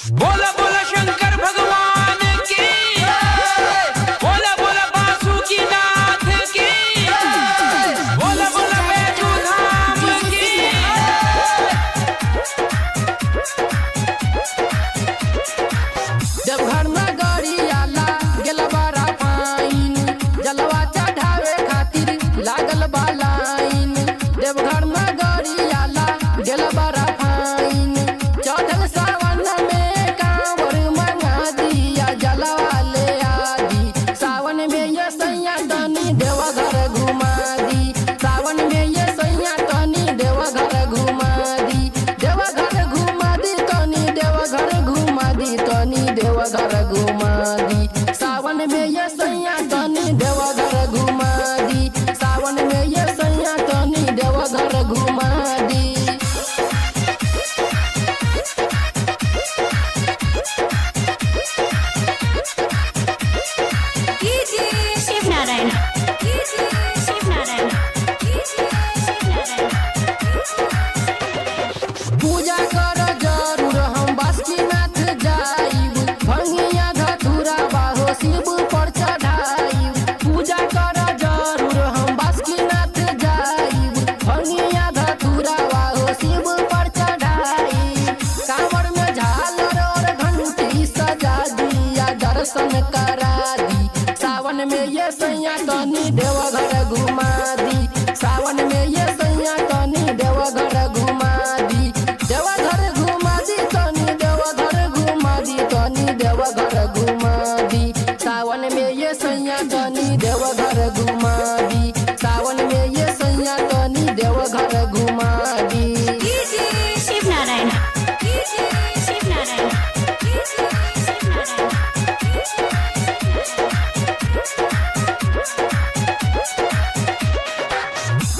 बोला बोला शंकर भगवान की बोला बोला बासुकी नाथ की बोला बोला बैजू धाम की। जब घर में गाड़ी आला गेल बड़ा फाइन, जलवा चढ़ावे खातिर लागल बा लाइन। जब घर में गाड़ी आला गेल बड़ा फाइन, चढ़ल सावन में कांवर मंगा दिया जलवा ले आदि। सावन में ये सैया तनी देवा घर घुमा दी, सावन में ये सैया तनी देवा घर घुमा दी। देवा घर घुमा दी तनी देवा घर घुमा दी, तनी देवा घर घुमा दी। सावन में ये सैया तनी देवा घर घुमा दी, सावन में ये सैया तनी देवा घर घुमा दी। शिवनारायण शिवनारायण पूजा कर जरूर हम बासुकीनाथ जाइब, भंगिया धतूरा बाहो शिव पर चढ़ाइब। पूजा कर जरूर हम बासुकीनाथ जाइब, भंगिया धतूरा बाहो शिव पर चढ़ाइब। कांवर में झालर और घंटी सजा दिया, दर्शन करा दी। सावन में ये सैया तनी देवा घर घुमा दी, सावन में ये सैया तनी देवा घर घुमा दी। देवा घर घुमा दी तनी देवा घर घुमा दी, तनी देवा घर घुमा दी। सावन में ये सैया तनी देवा घर घुमा दी, सावन में ये सैया तनी देवा घर घुमा दी। शिवनारायण शिवनारायण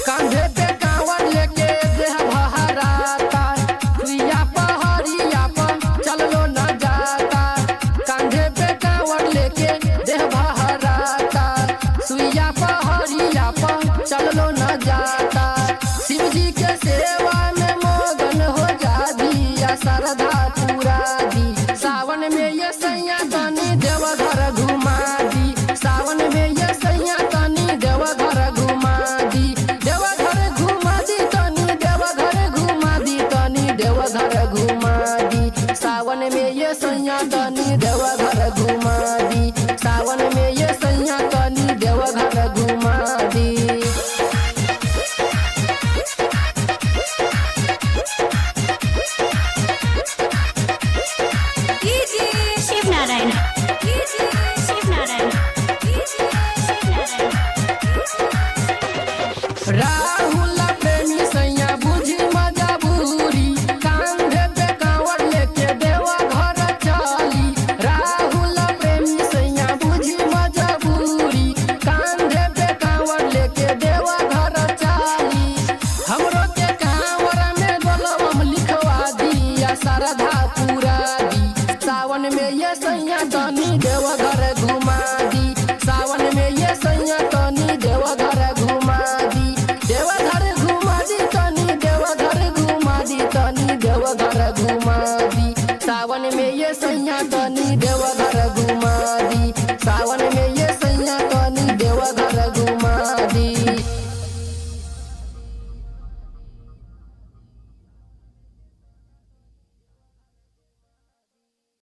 कांधे पे कांवर लेके देह बहराता, सुइया पहाड़िया पर चलो न जाता। कांधे पे कांवर लेके देह बहराता, सुइया पहाड़िया पर चलो न जाता। शिव जी के सेवा में मगन हो जा दिया, श्रद्धा पूरा दी। सावन में ये सैया तनी देव घर घुमा दी, सावन में ये सैया तनी देव घर घुमा दी। देव घर घुमा दी तनी देव घर घुमा दी, तनी देव घर घुमा दी। सावन में ये सैया तनी देव घर घुमा दी, सावन में ये सैया तनी देव घर घुमा दी। शिवनारायण शिवनारायण राहुल प्रेमी सैया बुझी मजबूरी, कांधे पे कांवर लेके देवा घर चली। राहुल प्रेमी सैया बुझी मजबूरी, कांधे पे कांवर लेके देवा घर चली। हमरो के कांवर में बोलबम लिखवा दिया, श्रद्धा पूरा दी। सावन में ये सैया तनी देवा घर घुमा दी, सावन में ये सैया तनी देवा घर घुमा दी। देवा घर घुमा दी तनी देवा घर घुमा दी, तनी देवा घर घुमा दी। सावन में ये सैया तनी देवा घर घुमा